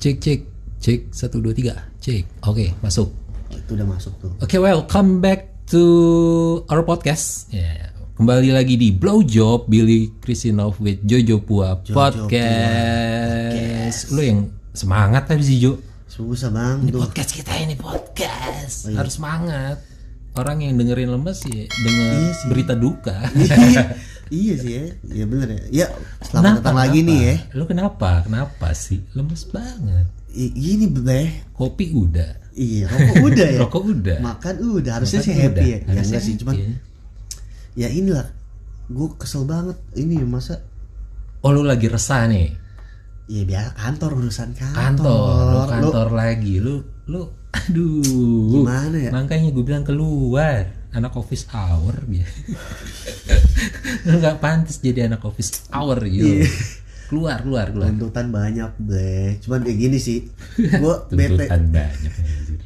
Cek 1 2 3 cek. Oke, masuk. Itu udah masuk tuh. Oke, welcome back to our podcast. Kembali lagi di Blowjob Billy Krisinov with Jojo Pua podcast. Lu yang semangat tadi sih Jo. Susah bang. Ini podcast kita ini podcast. Oh, iya. Harus semangat. Orang yang dengerin lemes ya denger berita duka. Iya sih ya. Iya bener ya. Ya selamat datang lagi nih ya. Lu kenapa? Kenapa sih? Lemes banget. Ini bleh. Kopi udah. Iya, rokok udah ya. Rokok udah. Makan udah. Harusnya sih happy ya. Ya enggak sih, cuman ya inilah. Gue kesel banget. Ini masa. Oh, lu lagi resah nih. Iya biar kantor, urusan kantor lagi. Lu aduh. Gimana ya? Makanya gue bilang keluar. Anak office hour biar. Lu enggak pantas jadi anak office hour gitu. Keluar. Tuntutan banyak deh. Cuman kayak gini sih. Gue bete. Banyak.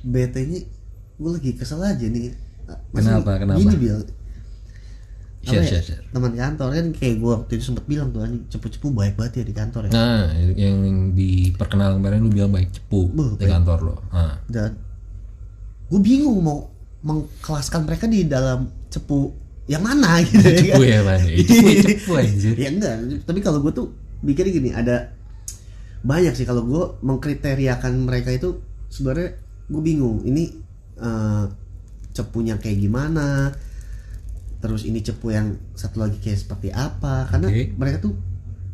Betenya gue lagi kesel aja nih. Kenapa? Gini Bil. Share. Teman kantor kan kayak gue waktu itu sempat bilang tuh anjing cepu-cepu baik banget ya di kantor ya. Nah, yang di perkenalan kemarin lu bilang baik cepu di kantor lo. Dan gue bingung mau mengkelaskan mereka di dalam cepu yang mana gitu ya. Cepu ya mana? Cepu anjir. Ya enggak, tapi kalau gue tuh mikirnya gini, ada banyak sih kalau gue mengkriteriakan mereka itu sebenarnya gue bingung. Ini cepunya kayak gimana? Terus ini cepu yang satu lagi kayak seperti apa? Karena mereka tuh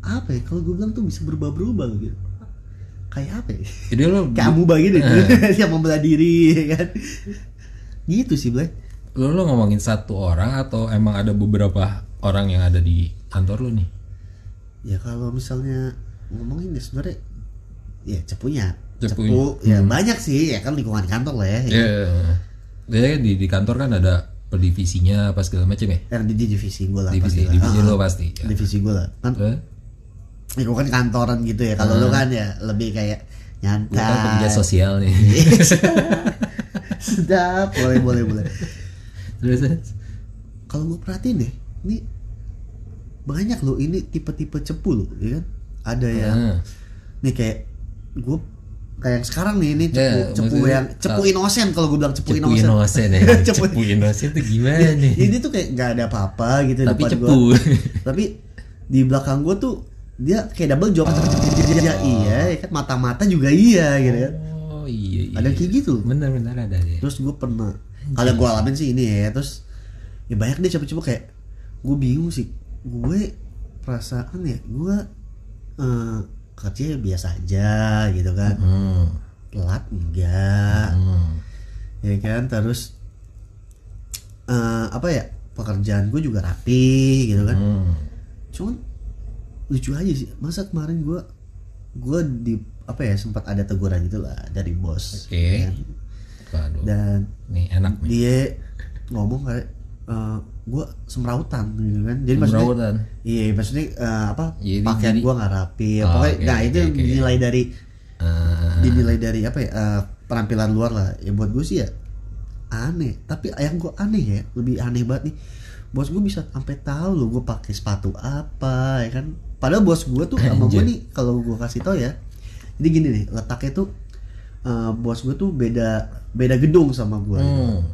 apa ya? Kalau gue bilang tuh bisa berubah-berubah gitu. Kayak apa ya? Jadi lo kayak amuba gitu, yang membelah diri, kan? Gitu sih, Blay. Lo ngomongin satu orang atau emang ada beberapa orang yang ada di kantor lo nih? Ya kalau misalnya ngomongin ya sebenarnya ya cepu ya banyak sih ya kan lingkungan kantor lah ya. Dia di kantor kan ada per divisinya apa segala macam ya? Yang di divisi gue lah. Divisi lo pasti. Ya. Divisi gue lah. Kan, ya gue kan kantoran gitu ya. Kalau lo kan ya lebih kayak nyantai. Lo kan pekerja sosial nih. Sedap, boleh. Terus? Kalau gue perhatiin deh, ini banyak loh ini tipe-tipe cepu loh, ya kan? Ada yang nih kayak gue kayak yang sekarang nih ini cepu yang cepu inosen. Kalau gue bilang cepu inosen ya. cepu inosen itu gimana nih? Ini tuh kayak nggak ada apa-apa gitu tapi depan cepu. Tapi di belakang gue tuh dia kayak double job. Iya, kan mata-mata juga iya gitu kan. Oh iya. Ada kayak gitu. Benar ada ya. Terus gue pernah kalau gue alamin sih ini ya. Terus ya banyak deh cepu-cepu kayak gue bingung sih. Gue perasaan ya gue kerja biasa aja gitu kan. Telat enggak. Ya kan. Terus apa ya, pekerjaan gue juga rapi gitu kan. Cuman lucu aja sih, masa kemarin gue di apa ya, sempat ada teguran gitu lah dari bos. Kan? Dan nih enak nih. Dia ngomong kayak gue semrautan gitu kan. Jadi maksudnya apa? Jadi, pakaian gue nggak rapi. Pokoknya nah itu dinilai dari apa ya, penampilan luar lah. Ya buat gue sih ya aneh. Tapi yang gue aneh ya, lebih aneh banget nih. Bos gue bisa sampai tahu loh gue pakai sepatu apa, ya kan? Padahal bos gue tuh sama gue nih, kalau gue kasih tau ya. Jadi gini nih, letaknya tuh bos gue tuh beda gedung sama gue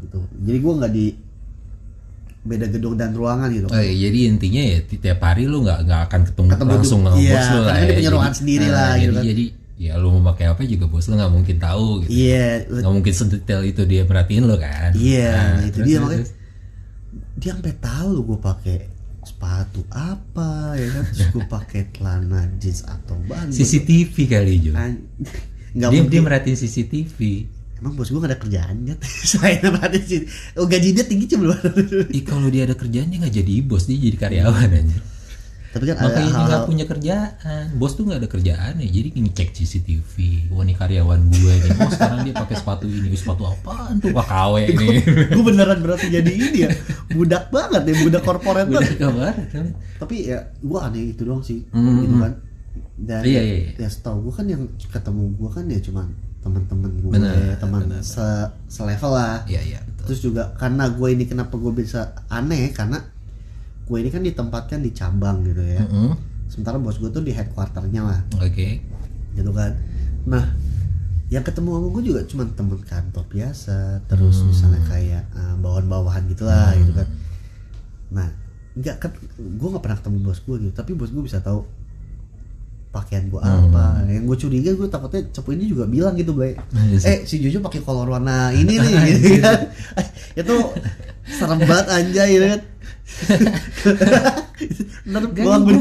gitu. Jadi gue nggak di beda gedung dan ruangan gitu. Jadi intinya ya tiap hari lu nggak akan ketemu langsung sama bos lu lah. Dia punya ruangan sendiri lah gitu kan. Jadi ya lu mau pakai apa juga bos lu nggak mungkin tahu gitu. Nggak mungkin sedetail itu dia perhatiin lo kan. Nah itu dia makanya dia sampai tahu lo gue pakai sepatu apa ya kan. Terus gue pakai celana jeans atau baju. CCTV kali Jo. Dia merhatiin CCTV. Emang bos gue gak ada kerjaan kan? Selain merhatiin gaji dia tinggi cuma. Kalau dia ada kerjaan dia nggak jadi bos, dia jadi karyawan aja. Tapi kan makanya dia nggak punya kerjaan. Bos tuh nggak ada kerjaan ya, jadi ngecek CCTV. Wah nih karyawan gue nih, bos sekarang dia pakai sepatu ini. Sepatu apaan tuh, Pak KW nih. Gue beneran berarti jadi ini ya, budak banget ya, budak korporat banget. Tapi ya gue aneh itu doang sih, gitu kan. Dan ya setahu gue kan yang ketemu gue kan ya cuman teman-teman gue, teman selevel lah. Iya. Terus juga karena gue ini kenapa gue bisa aneh, karena gue ini kan ditempatkan di cabang gitu ya. Sementara bos gue tuh di headquarternya lah. Oke. Gitu kan. Nah yang ketemu sama gue juga cuma temen kantor biasa, terus misalnya kayak bawahan-bawahan gitulah gitu kan. Nah nggak kan, gue nggak pernah ketemu bos gue gitu, tapi bos gue bisa tahu pakaian gue apa. Yang gue curiga, gue takutnya Cepu ini juga bilang gitu, Blay. Si Jojo pakai kolor warna ini nih gitu kan. Itu serem banget anjay gitu kan.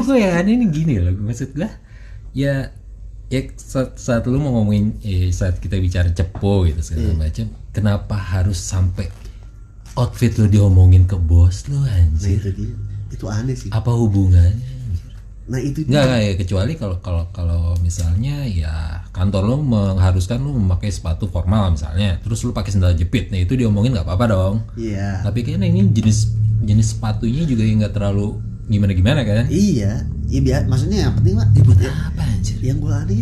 Gue yang aneh ini gini loh, maksud gue ya saat lu mau ngomongin saat kita bicara Cepu gitu segala macam, kenapa harus sampai outfit lu diomongin ke bos lu anjir? Nah, itu aneh sih. Apa hubungannya? Nah itu nggak ya, kecuali kalau misalnya ya kantor lu mengharuskan lu memakai sepatu formal misalnya, terus lu pakai sandal jepit, nah itu diomongin nggak apa-apa dong. Iya. Tapi kayaknya ini jenis sepatunya juga nggak terlalu gimana kan? Iya, maksudnya yang penting mah buat apa anjir? Yang gue aneh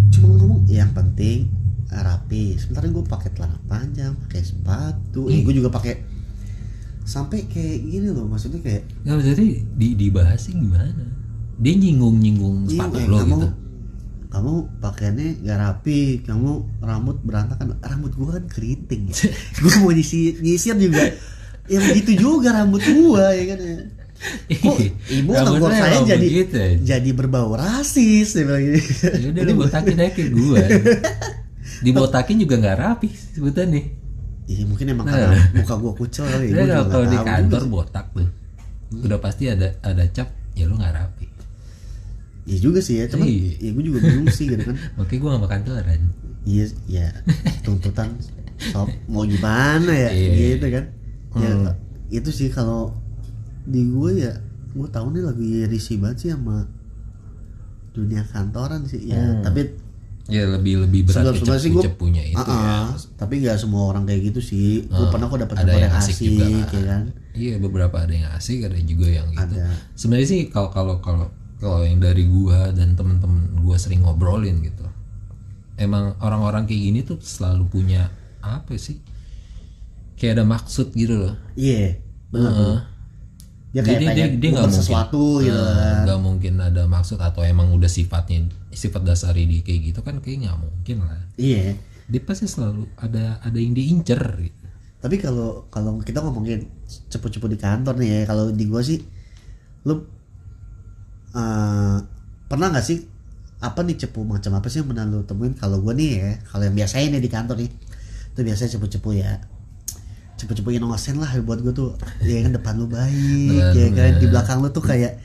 cuma ngomong yang penting rapi. Sementara gue pakai celana panjang, pakai sepatu, gue juga pakai sampai kayak gini loh, maksudnya kayak. Nggak, jadi dibahasnya gimana? Dia nyinggung sepatu lo gitu. Kamu pakaiannya gak rapi, kamu rambut berantakan. Rambut gue kan keriting ya. Gue mau nyisir juga ya begitu juga rambut gue ya kan. Kok ibu tegur saya jadi berbau rasis dia bilang gitu. Ya udah lu botakin aja kayak gue. Dibotakin juga gak rapi sebutannya. Iya mungkin emang karena muka gue kucel kali. Kalau di kantor botak tuh udah pasti ada cap, ya lu gak rapi. Iya juga sih ya, cuman ya gue juga bingung sih gitu kan. Oke, gue gak makan kantoran. Iya, ya tuntutan sob mau gimana ya gitu kan. Ya itu sih kalau di gue ya, gue tahu nih lagi risih banget sih sama dunia kantoran sih ya. Tapi ya lebih berat cepunya itu ya. Tapi nggak semua orang kayak gitu sih. Gue pernah kok dapet teman yang asik juga kan. Ya kan. Iya, beberapa ada yang asik, ada juga yang gitu. Sebenarnya sih kalau yang dari gua dan temen-temen gua sering ngobrolin gitu, emang orang-orang kayak gini tuh selalu punya apa sih, kayak ada maksud gitu loh. Iya, benar. Dia kayak dia nggak sesuatu gitu. Nggak mungkin ada maksud, atau emang udah sifat dasari dia kayak gitu kan, kayak nggak mungkin lah. Iya. Dia pasti selalu ada yang diincer gitu. Tapi kalau kita ngomongin cepu-cepu di kantor nih ya, kalau di gua sih, lu pernah nggak sih apa nih cepu macam apa sih yang pernah lu temuin? Kalau gue nih ya, kalau yang biasanya nih di kantor nih, itu biasanya cepu-cepu innocent lah buat gue tuh. Ya kan, depan lu baik, ya kan, di belakang lu tuh kayak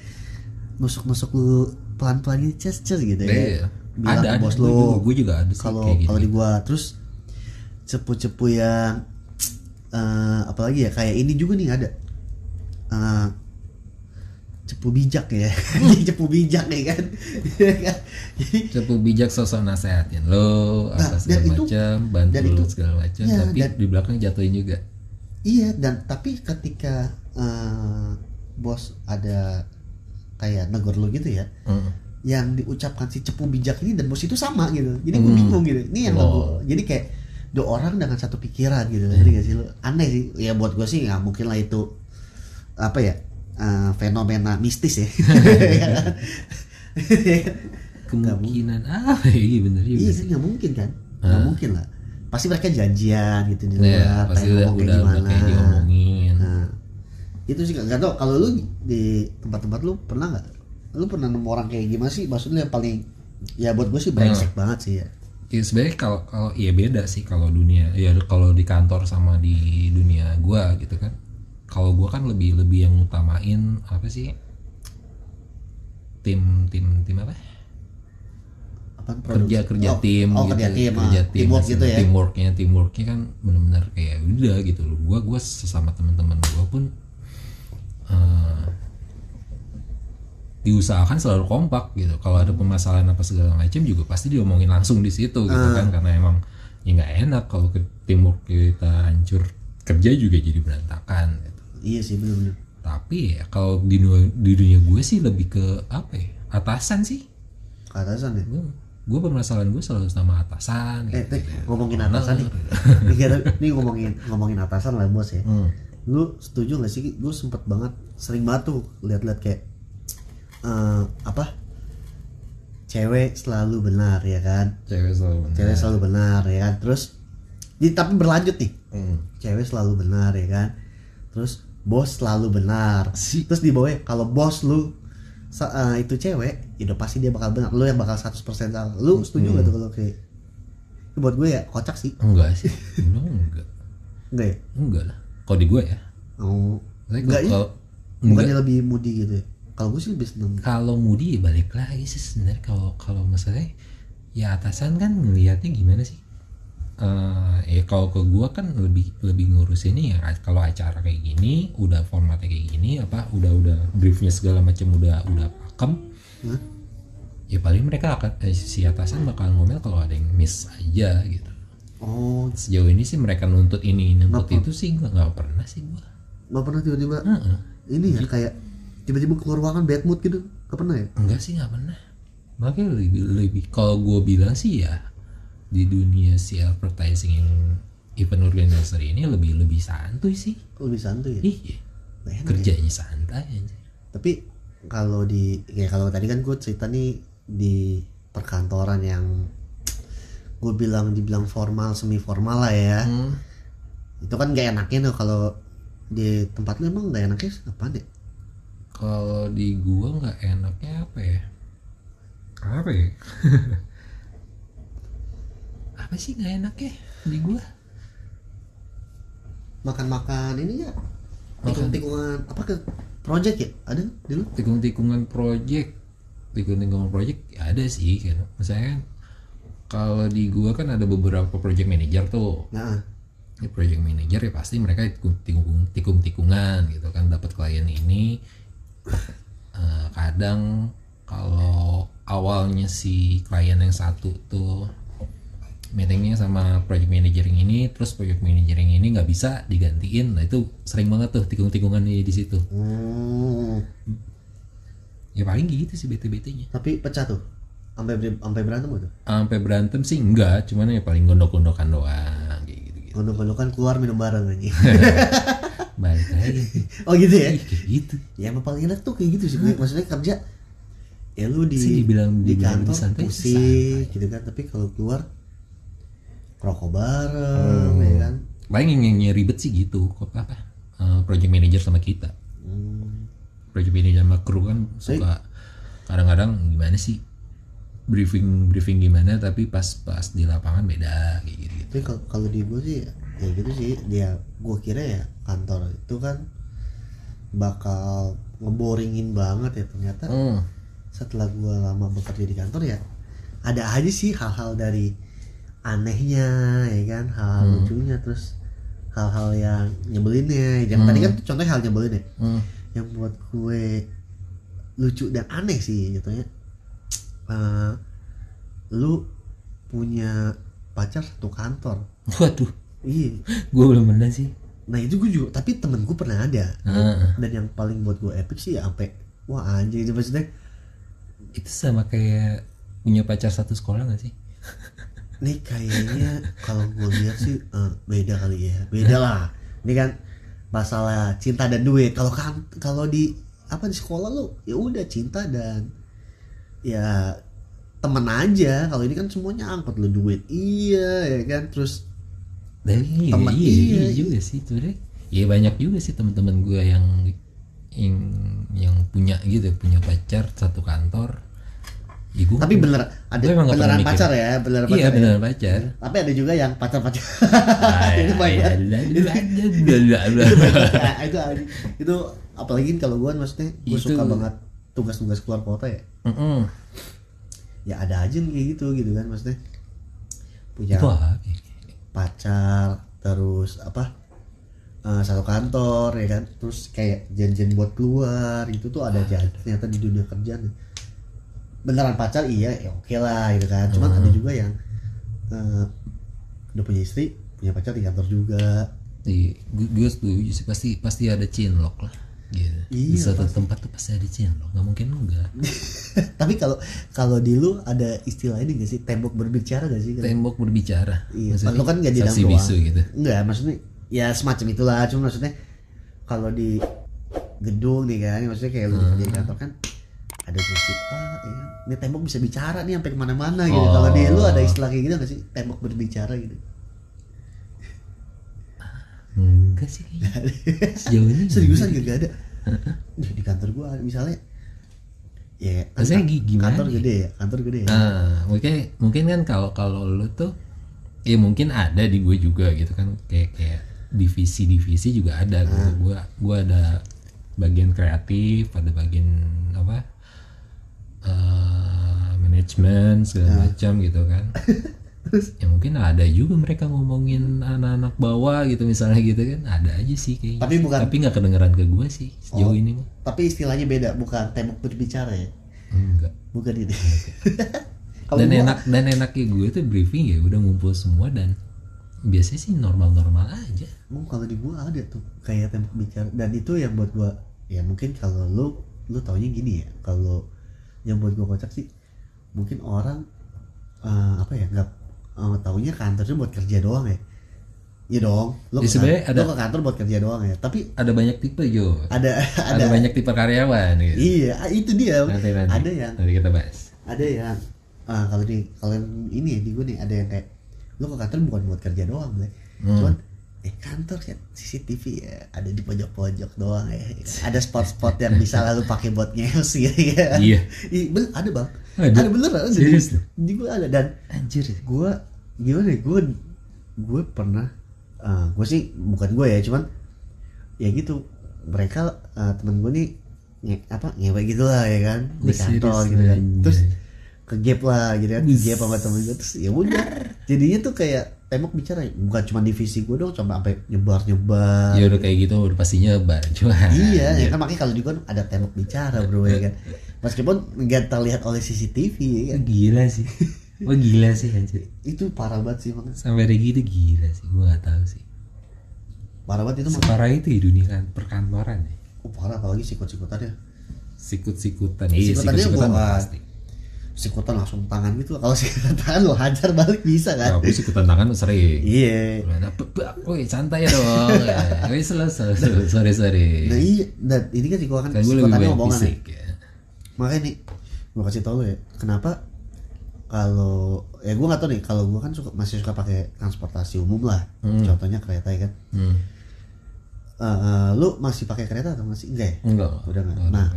nusuk lu pelan-pelan gitu, ces gitu ya. Bilang ada, bos lu. Gue juga ada sih kalau di gue. Terus cepu-cepu yang apalagi ya, kayak ini juga nih ada. Cepu bijak ya. Cepu bijak nih kan. Cepu bijak, sosok nasehatin lo apa segala macam, bantu lo segala macam, ya, tapi di belakang jatuhin juga. Iya, dan tapi ketika bos ada kayak negor lo gitu ya, yang diucapkan si cepu bijak ini dan bos itu sama gitu. Jadi gue bingung gitu. Ini yang jadi kayak dua orang dengan satu pikiran gitu. Jadi gak sih lo? Aneh sih. Ya buat gue sih nggak mungkin lah itu apa ya, fenomena mistis ya. Kemungkinan iya bener juga. Iya kan, nggak mungkin kan, nggak mungkin lah. Pasti mereka janjian gitu di luar, pasti udah kayak diomongin. Nah, itu sih nggak tau. Kalau lu di tempat-tempat lu pernah nggak? Lu pernah nemu orang kayak gimana sih? Maksudnya yang paling, ya buat gue sih brengsek banget sih ya. Ya sebenarnya kalau ya beda sih kalau dunia, ya kalau di kantor sama di dunia gua gitu kan. Kalau gue kan lebih yang utamain apa sih, tim apa? Kerja tim gitu. Kerja tim gitu ya. Teamworknya kan benar-benar kayak udah gitu loh. Gue sesama teman-teman gue pun diusahakan selalu kompak gitu. Kalau ada permasalahan apa segala macam juga pasti diomongin langsung di situ gitu kan, karena emang ya nggak enak kalau teamwork kita hancur, kerja juga jadi berantakan gitu. Iya sih, benar. Tapi ya kalau di dunia gue sih lebih ke apa ya, atasan sih. Atasan ya? Gue permasalahan gue selalu sama atasan gitu. Ngomongin atasan nih. Ini ngomongin atasan lah bos ya. Lu setuju gak sih? Gue sempet banget, sering banget tuh lihat-lihat kayak cewek selalu benar ya kan. Cewek selalu benar ya kan. Terus tapi berlanjut nih. Cewek selalu benar ya kan. Terus bos selalu benar. Terus di bawah kalau bos lu itu cewek, udah pasti dia bakal benar. Lu yang bakal 100% salah. Lu setuju gak tuh kalau kayak itu? Buat gue ya kocak sih. Enggak sih. Enggak. Enggak ya? Enggak lah. Kalau di gue ya. Oh. Enggak ya? Bukannya lebih moody gitu ya? Kalau gue sih lebih seneng. Kalau moody ya balik lagi sih sebenarnya. Kalau masalahnya ya atasan kan ngelihatnya gimana sih? Kalau ke gue kan lebih ngurus ini ya. Kalau acara kayak gini, udah formatnya kayak gini, udah briefnya segala macam udah pakem. Ya paling mereka akan si atasan bakal ngomel kalau ada yang miss aja gitu. Oh. Sejauh ini sih mereka nuntut ini nuntut itu sih nggak pernah sih gue. Nggak pernah tiba-tiba. Ini ya kayak tiba-tiba keluar ruangan bad mood gitu. Nggak pernah ya? Enggak sih, nggak pernah. Makanya lebih kalau gue bilang sih ya, di dunia si advertising event organizer ini lebih santuy sih. Lebih santuy ya? Iya. Kerjanya ya? Santai aja. Tapi kalau kalau tadi kan gue cerita nih di perkantoran yang gue dibilang formal semi formal lah ya. Itu kan gak enaknya tuh kalau di tempat lu. Emang gak enaknya apa deh? Kalau di gue nggak enaknya apa ya? Apa sih nggak enaknya di gue? Makan ini ya. Tikung-tikungan apa ke project ya? Ada di lu? Tikung-tikungan project ya ada sih kan. Misalnya kalau di gua kan ada beberapa project manager tuh. Nah. Ini project manager ya pasti mereka tikung-tikungan gitu kan, dapat klien ini. Kadang kalau awalnya si klien yang satu tuh meetingnya sama project manager yang ini, terus project manager yang ini nggak bisa digantiin, nah itu sering banget tuh tikung-tikungan di situ. Ya paling gitu sih bete-betenya. Tapi pecah tuh? Sampai berantem gitu? Sampai berantem sih enggak, cuman ya paling gondok-gondokan doang gitu. Gondok-gondokan keluar minum bareng aja. Balik aja. Oh gitu ya? Kayak gitu. Ya emang paling enak tuh kayak gitu sih. Maksudnya kerja ya lu di kantor pusing gitu kan, tapi kalau keluar rokok bareng ya kan. Paling yang ribet sih gitu kok project manager sama kita. Project manager sama kru kan suka kadang-kadang gimana sih briefing gimana, tapi pas di lapangan beda kayak gitu. Tapi kalau di gue sih ya gitu sih, gue kira ya kantor itu kan bakal ngeboringin banget ya, ternyata setelah gue lama bekerja di kantor ya ada aja sih hal-hal dari anehnya ya kan, hal lucunya, terus hal-hal yang nyebelinnya. Yang tadi kan contohnya hal nyebelin ya, yang buat gue lucu dan aneh sih gitu ya. Lu punya pacar satu kantor. Waduh. Iya. Gue belum pernah sih. Nah itu gue juga, tapi temen gue pernah ada. Dan yang paling buat gue epic sih ya sampai wah anjing itu maksudnya. Itu sama kayak punya pacar satu sekolah gak sih? Nih kayaknya kalau gue lihat sih beda kali ya. Beda lah. Ini kan masalah cinta dan duit. Kalau di sekolah lu ya udah cinta dan ya temen aja. Kalau ini kan semuanya angkut lu duit. Iya ya kan, terus temen iya juga sih tuh deh. Iya banyak juga sih teman-teman gue yang punya gitu, punya pacar satu kantor. Ya, tapi beneran pacar ya, beneran pacar. Iya beneran pacar. Tapi ada juga yang pacar-pacar. Itu apalagi kalau gue maksudnya gue suka banget tugas-tugas keluar kota ya. Ya ada aja kayak gitu kan maksudnya. Punya pacar terus satu kantor ya kan, terus kayak janjian buat keluar itu tuh ada aja ternyata di dunia kerjaan. Beneran pacar iya ya oke lah gitu kan, cuman ada juga yang udah punya istri punya pacar di kantor juga. Iya, gue setuju sih, pasti ada cinlok lah gitu. Iya, di suatu tempat tuh pasti ada cinlok, nggak mungkin enggak. Tapi kalau di lu ada istilah ini nggak sih, tembok berbicara nggak sih? Tembok berbicara. Iya, lu kan nggak di dalam doang. Gitu. Enggak, maksudnya ya semacam itulah, cuma maksudnya kalau di gedung nih kan, maksudnya kayak lu di kantor kan ada ada gosip ini tembok bisa bicara nih sampai kemana-mana gitu. Kalau di lu ada istilah kayak gitu nggak sih, tembok berbicara gitu? Enggak sih sejauh ini seriusan gak ada. Di kantor gua misalnya ya kantor gede ya. Mungkin kan kalau lu tuh ya mungkin ada di gue juga gitu kan, kayak divisi juga ada gitu. Gue ada bagian kreatif, ada bagian manajemen segala macam gitu kan. Ya mungkin ada juga mereka ngomongin anak-anak bawah gitu misalnya gitu kan, ada aja sih kayaknya. Tapi nggak kedengeran ke gue sih sejauh ini mah. Tapi istilahnya beda, bukan tembok berbicara ya? Enggak. Bukan itu. Dan enaknya gue tuh briefing ya udah ngumpul semua dan biasanya sih normal aja. Kalau di gue ada tuh kayak tembok bicara, dan itu yang buat gue ya mungkin kalau lu taunya gini ya, kalau yang buat gue kocak sih mungkin orang nggak taunya kantor itu buat kerja doang ya. Iya dong, lo ke kantor buat kerja doang ya. Tapi ada banyak tipe Jo. Ada banyak tipe karyawan gitu. Iya, itu dia. Nanti. Ada yang nanti kita bahas. Ada yang kalau ini di gue nih ada yang kayak lo ke kantor bukan buat kerja doang, cuman kantor ya CCTV ya ada di pojok-pojok doang ya. Ada spot-spot yang bisa lalu pakai buat ngeos gitu ya. Iya. Ada bang. Ada beneran. Serius? Di gue ada, dan anjir. Gue gimana ya? Gue pernah. Gue sih bukan gue ya, cuman ya gitu. Mereka teman gue nih ngewe gitu lah ya kan di kantor gitu kan. Terus ke gap lah gitu kan, gap sama temen gue. Terus ya udah. Jadinya tuh kayak tembok bicara, bukan cuma divisi gue dong, sampai nyebar. Ya udah kayak gitu, udah pasti nyebar. Iya, ya kan makanya kalau di gue ada tembok bicara bro ya kan. Meskipun nggak terlihat oleh CCTV ya kan. Gila sih. Gila sih anjir. Itu parah banget sih bang. Sampai kayak gitu gila sih, gue nggak tahu sih. Parah banget itu. Separah itu di dunia perkantoran ya. Parah, apalagi sikut-sikutannya. Sikut-sikutan pasti. Sikutan langsung tangan gitu. Kalau sikutan tangan lo hajar balik bisa kan? Aku sikutan tangan sering. Iya. Woi santai ya dong. Woi sorry. Nah iya, dan ini kan sikutannya omongan ya. Makanya nih, gue kasih tau lo ya, kenapa kalau gue nggak tahu nih, kalau gue kan masih suka pakai transportasi umum lah, contohnya kereta ya kan. Lu masih pakai kereta atau masih enggak? Enggak. Udah nggak. Nah,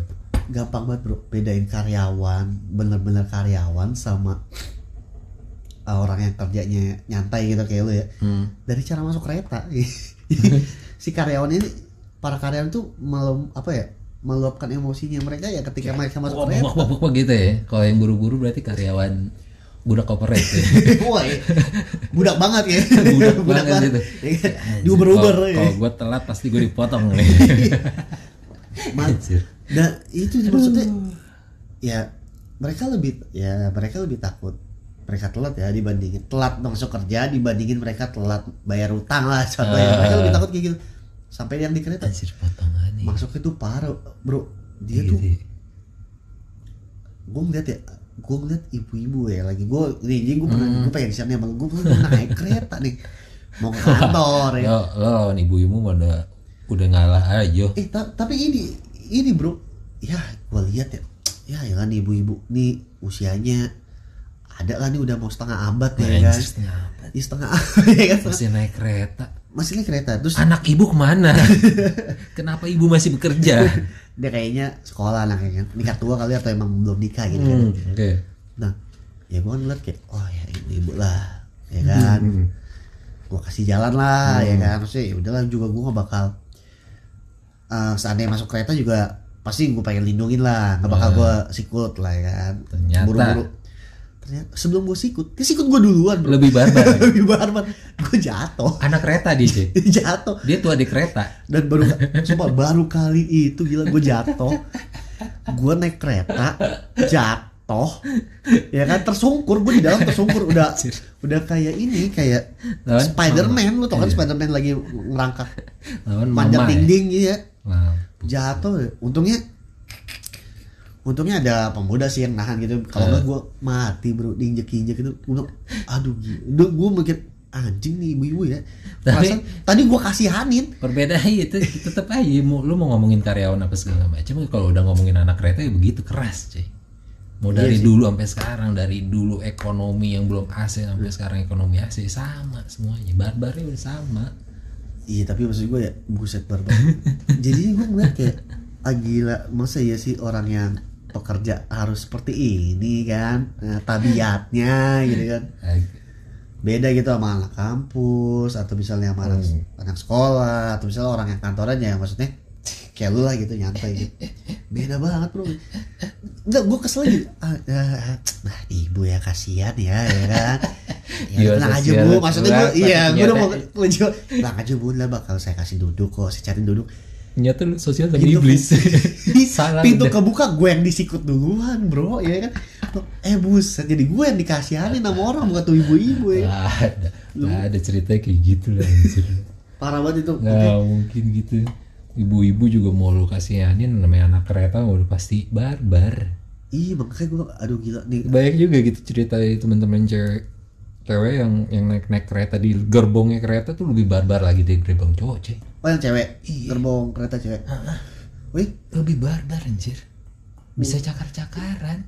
gampang banget bro, bedain karyawan, bener-bener karyawan sama orang yang kerjanya nyantai gitu kayak lu ya. Dari cara masuk kereta. Si karyawan ini, para karyawan tuh meluapkan emosinya mereka ya ketika mereka masuk kereta. Wah gitu ya. Kalau yang buru-buru berarti karyawan budak corporate ya. Wah, budak banget ya. Budak banget gitu. Di Uber ya. Kalau gue telat pasti gue dipotong nih. Nah itu maksudnya ya mereka lebih takut mereka telat ya dibandingin telat masuk kerja dibandingin mereka telat bayar utang lah contohnya. Mereka lebih takut kayak gitu. Sampai yang di kereta masuk itu parah bro. Dia tuh gue ngeliat ibu-ibu ya lagi. Gue pengen share nih sama gue naik kereta nih mau ke kantor ya. Lo ibu-ibu udah ngalah aja. Tapi ini bro, ya gue lihat ya kan ibu-ibu nih usianya ada lah nih udah mau setengah abad ya kan. Setengah abad ya kan. Masih naik kereta. Terus anak ibu kemana? Kenapa ibu masih bekerja? Dia kayaknya sekolah anaknya kan, nikah tua kali atau emang belum nikah gitu kan. Okay. Nah, ya gue ngeliat kayak ya ibu lah, ya kan. Gue kasih jalan lah, ya kan. Maksudnya ya udahlah juga gue gak bakal seandainya masuk kereta juga pasti gue pengen lindungin lah, gak bakal gue sikut lah ya kan. Buru-buru. Ternyata sebelum gue sikut gue duluan bro. Lebih barbar. Gue jatuh. Anak kereta dia jatuh. Dia tuh adik kereta. Dan baru kali itu gila gue jatuh. Gue naik kereta jatuh. Ya kan tersungkur, gue di dalam tersungkur udah kayak ini kayak Spider-Man. Lu tau kan Spider-Man lagi ngerangkak manjat dinding gitu ya. Jatuh. Untungnya ada pemuda sih yang nahan gitu. Kalau enggak gue mati bro, diinjek-injek gitu. Aduh gila. Gue mikir anjing nih ibu-ibu ya. Tapi tadi gue kasihanin. Berbeda itu tetap aja. Lu mau ngomongin karyawan apa segala macam, kalau udah ngomongin anak kereta ya begitu keras cuy. Mau dari dulu sampai sekarang, dari dulu ekonomi yang belum AC sampai sekarang ekonomi AC sama semuanya, barbarnya udah sama. Iya tapi maksud gue ya buset barbar. Jadi gue ngeliat kayak gila, masa ya sih orang yang pekerja harus seperti ini kan, tabiatnya gitu kan. Beda gitu sama anak kampus atau misalnya sama anak sekolah atau misalnya orang yang kantoran ya, maksudnya kayak lu lah gitu nyantai gitu. Beda banget bro. Enggak, gue kesel gitu. Nah ibu ya kasihan ya kan. Ya tenang aja bu, maksudnya gue gue udah mau menjual. Tenang aja bu, lah bakal saya kasih duduk kok, saya cari duduk. Nyata lu sosial sama iblis. Pintu kebuka gue yang disikut duluan bro, ya kan. Buset, jadi gue yang dikasihanin sama orang, bukan tuh ibu-ibu ya. Gak ada cerita kayak gitu lah. Parah banget itu. Gak mungkin gitu. Ibu-ibu juga mau lu kasihanin, namanya anak kereta udah pasti barbar. Iya makanya gue aduh gila nih. Banyak juga gitu cerita teman-teman cewek yang naik kereta di gerbongnya kereta tuh lebih barbar lagi dari gerbong cowok cuy. Oh yang cewek? Iya. Gerbong kereta cewek? Wih lebih barbar anjir. Bisa cakar-cakaran.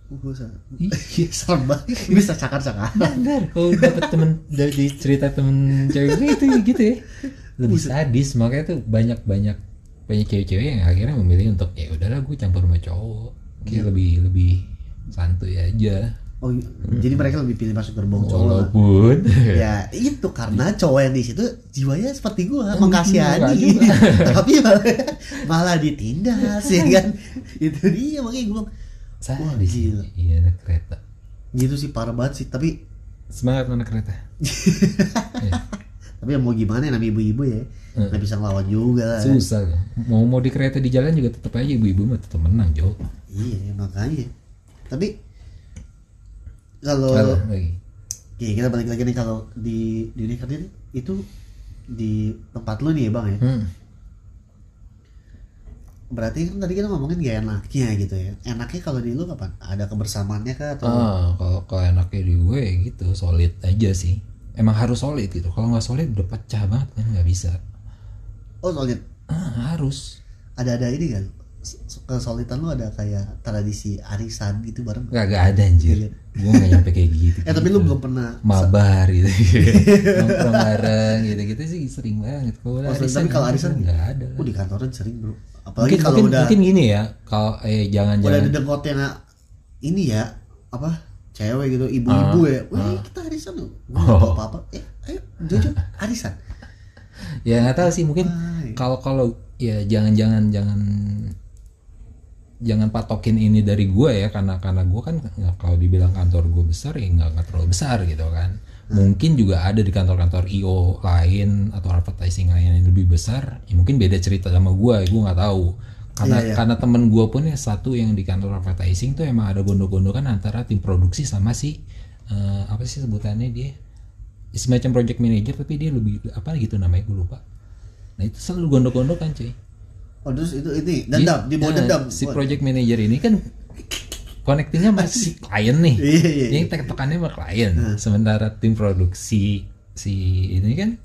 Iya serem banget. Bisa cakar-cakaran. Bener. Kalau dapet temen dari cerita temen cewek itu gitu ya, lebih sadis. Makanya tuh banyak cewek-cewek yang akhirnya memilih untuk ya udahlah gue campur sama cowok, kayak lebih santuy aja. Oh, jadi mereka lebih pilih masuk gerbong cowok. Walaupun ya itu karena cowok yang di situ jiwanya seperti gua, mengkasihani. Tapi malah ditindas ya kan. Itu dia makanya gua wah gila. Iya anak kereta. Gitu sih parah banget sih, tapi semangat anak kereta. Tapi ya mau gimana namanya ibu-ibu ya. Nggak bisa ngelawan juga. Susah. Mau di kereta di jalan juga tetap aja ibu-ibu mah tetap menang, Jo. Iya, makanya. Tapi kalau ya kita balik lagi nih, kalau di dunia kerja itu di tempat lu nih ya bang ya, berarti kan tadi kita ngomongin gak enaknya gitu ya. Enaknya kalau di lu kapan? Ada kebersamaannya kah atau? Kalau enaknya di gue gitu solid aja sih. Emang harus solid gitu. Kalau nggak solid udah pecah banget kan, nggak bisa. Oh solid. Harus. Ada ini kan? Kesolidan lu ada kayak tradisi arisan gitu bareng? Gak ada anjir. Gue gak nyampe kayak gitu. Tapi lu belum pernah mabar gitu. Nongkrong bareng gitu sih sering banget. Kalau arisan gak ada. Di kantoran sering bro. Apalagi kalau udah mungkin gini ya. Kalau jangan udah ada dengkotnya ini ya apa cewek gitu, ibu-ibu ya. Wah kita arisan loh. Gak tau apa-apa. Ayo Jojo arisan. Ya nggak tahu sih, mungkin kalau ya jangan patokin ini dari gue ya, karena gue kan kalau dibilang kantor gue besar ya nggak terlalu besar gitu kan. Mungkin juga ada di kantor-kantor IO lain atau advertising lain yang lebih besar, ya mungkin beda cerita sama gue nggak tahu. Karena temen gue pun ya satu yang di kantor advertising tuh emang ada gondok-gondokan antara tim produksi sama si apa sih sebutannya dia, semacam project manager tapi dia lebih apa gitu namanya gue lupa. Nah itu selalu gondok-gondokan cuy. Oh terus itu ini dendam, di bawah dendam. Si project manager ini kan connectingnya masih klien nih. Iya. Yang tektokannya sama klien. Sementara tim produksi si ini kan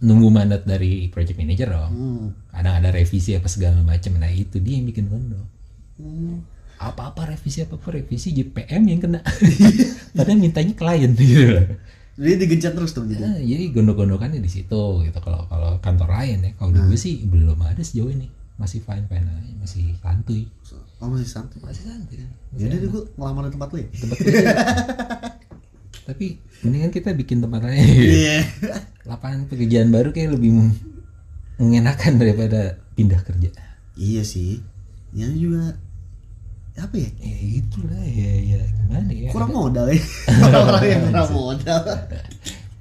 nunggu mandat dari project manager dong. Kadang ada revisi apa segala macam. Nah itu dia yang bikin gondok. Apa-apa revisi JPM yang kena. Padahal mintanya klien gitu. Jadi digencet terus tuh gitu. Jadi gondok-gondokannya di situ gitu. Kalau kantor lain ya, kalau di gue sih belum ada sejauh ini. Masih fine aja, masih santuy. Oh masih santuy. Jadi gue ngelamar di tempat lu ya. Tapi mendingan kita bikin tempat lain. Iya. Lapangan pekerjaan baru kayak lebih mengenakan daripada pindah kerja. Iya sih. Yang juga apa ya? Itulah ya gimana ya? Kurang modal ya. Orang yang kurang modal.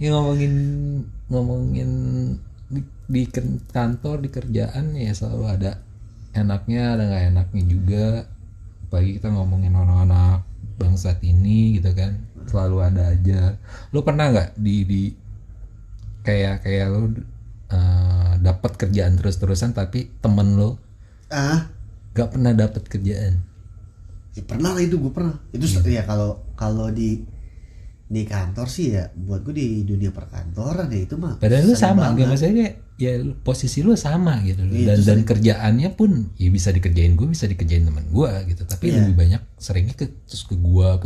Ya ngomongin di kantor, di kerjaan ya selalu ada enaknya, ada nggak enaknya juga. Apalagi kita ngomongin orang-orang bangsat ini gitu kan, selalu ada aja. Lo pernah nggak di kayak lo dapat kerjaan terus-terusan tapi temen lo nggak pernah dapat kerjaan? Ya pernah lah, itu gue pernah. Itu ya kalau di di kantor sih ya, buat gue di dunia perkantoran ya itu mah. Padahal lu sama, gak maksudnya ya posisi lu sama gitu loh. Dan kerjaannya pun ya bisa dikerjain gue, bisa dikerjain teman gue gitu. Tapi lebih banyak seringnya terus ke gua.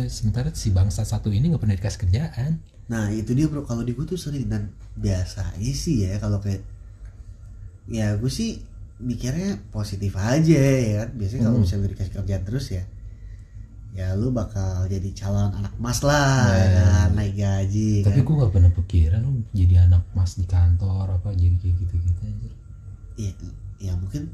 Sementara si bangsa satu ini nggak pernah dikasih kerjaan. Nah itu dia bro, kalau di gue tuh sering dan biasa sih ya kalau kayak ya gue sih mikirnya positif aja ya kan. Biasanya kalau misalnya dikasih kerjaan terus ya lu bakal jadi calon anak mas lah, kan, naik gaji. Tapi kan. Gue gak pernah pikiran lu jadi anak mas di kantor apa jadi kayak gitu-gitu aja. Ya mungkin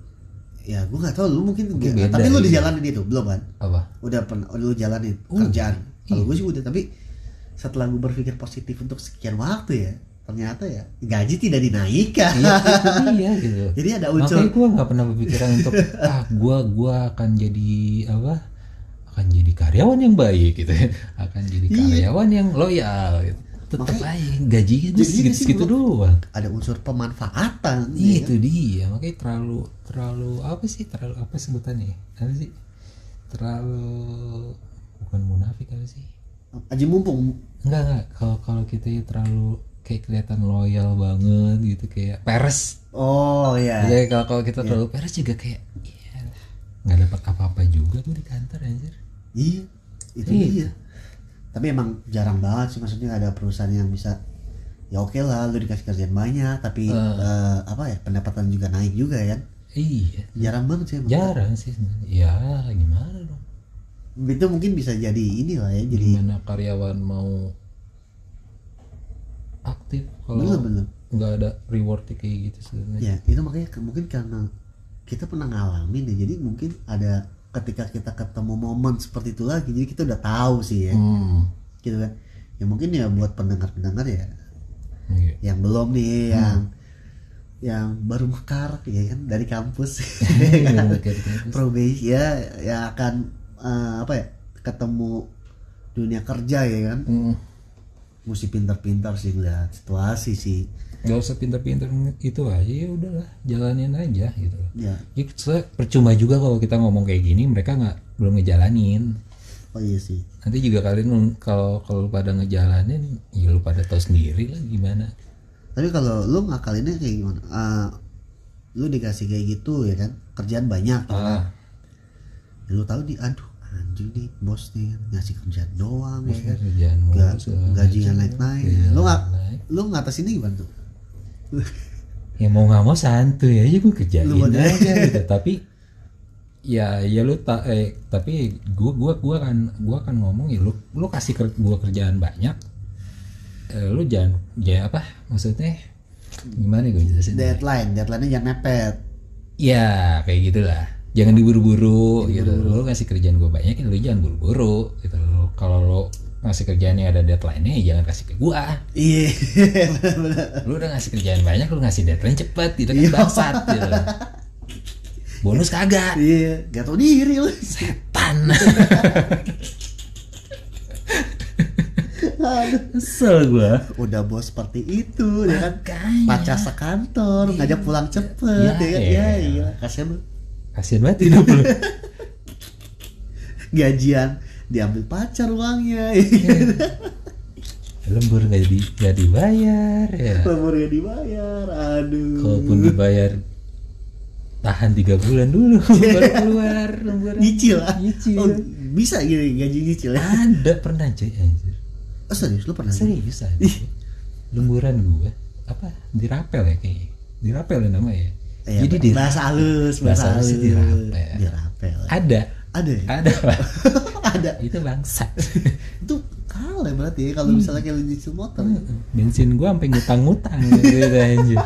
ya gue nggak tahu lu mungkin beda, tapi lu udah jalanin itu belum kan? Apa? Udah pernah lu jalanin kerjaan. Kalau gue sih udah, tapi setelah gue berpikir positif untuk sekian waktu ya, ternyata ya gaji tidak dinaikkan. Iya gitu. Jadi ada unsur. Makanya gue nggak pernah berpikiran untuk gue akan jadi apa? Akan jadi karyawan yang baik gitu, akan jadi karyawan yang loyal gitu. Tetap aja gajinya segitu doang. Ada unsur pemanfaatan. Itu dia, makanya terlalu apa sebutannya? Apa sih? Terlalu bukan munafik apa sih? Aji mumpung. Enggak. Kalau kita ya terlalu kayak kelihatan loyal banget gitu, kayak peres. Oh iya. Jadi kalau kita terlalu peres juga kayak nggak dapat apa-apa juga tuh di kantor anjir. Iya, itu dia. Tapi emang jarang banget sih, maksudnya ada perusahaan yang bisa ya oke lah lu dikasih kerjaan banyak tapi pendapatan juga naik juga kan. Iya. Jarang banget sih. Jarang sih sebenarnya. Ya gimana dong? Itu mungkin bisa jadi inilah ya. Jadi gimana karyawan mau aktif kalau nggak ada reward kayak gitu sebenarnya. Ya itu makanya mungkin karena kita pernah ngalamin ya, jadi mungkin ada ketika kita ketemu momen seperti itu lagi, jadi kita udah tahu sih ya, gitu kan. Ya mungkin ya buat pendengar ya, yang belum nih, yang baru mekar ya kan dari kampus, probation ya akan ketemu dunia kerja ya kan, mesti pintar-pintar sih lihat situasi sih. Gak usah pintar-pintar itu aja, ya udahlah jalanin aja gitu. Ya percuma juga kalau kita ngomong kayak gini mereka belum ngejalanin. Oh iya sih. Nanti juga kalian kalau pada ngejalanin ya lu pada tahu sendiri lah gimana. Tapi kalau lu ngakalinnya kayak gimana? Lu dikasih kayak gitu ya kan, kerjaan banyak ya. Lu tahu aduh anjing nih bos nih ngasih kerjaan doang ya kan. Gajinya naik-naik. Lu ngatasinnya gimana tuh? Ya mau nggak mau santuy aja gue kerjain aja gitu. Tapi ya lu tapi gue kan ngomong ya lu kasih gue kerjaan banyak, lu jangan ya apa maksudnya gimana gue jelasin? Deadline-nya jangan mepet. Ya kayak gitulah, jangan diburu-buru gitu. Lu kasih kerjaan gue banyak, lu jangan buru-buru gitu. Kalau lu ngasih kerjaan yang ada deadline-nya ya jangan kasih ke gua. Iya. Lu udah ngasih kerjaan banyak, lu ngasih deadline cepet gitu kan, bangsat gitu. Bonus kagak. Iya, gak tau diri lu. Setan. Kesel gua. Udah bos seperti itu ya kan. Pacar sekantor, ngajak pulang cepet ya kan. Iya. Kasian banget hidup lu. Gajian diambil pacar uangnya. Lembur nggak dibayar ya. Lembur nggak dibayar, aduh. Kalaupun dibayar tahan 3 bulan dulu baru keluar lemburan. Nyicil. Oh, bisa gini gaji nyicil ya? Ada pernah cuy anjir. Oh serius lu pernah? Serius aja. Lemburan gue apa dirapel ya kayaknya. Dirapel ya namanya. Jadi bahasa halus dirapel. Ada ya? Ada. Itu bangsa. Itu kalah berarti ya kalau misalnya kayak nyicil motor. Bensin gua sampai ngutang-ngutang gitu anjir.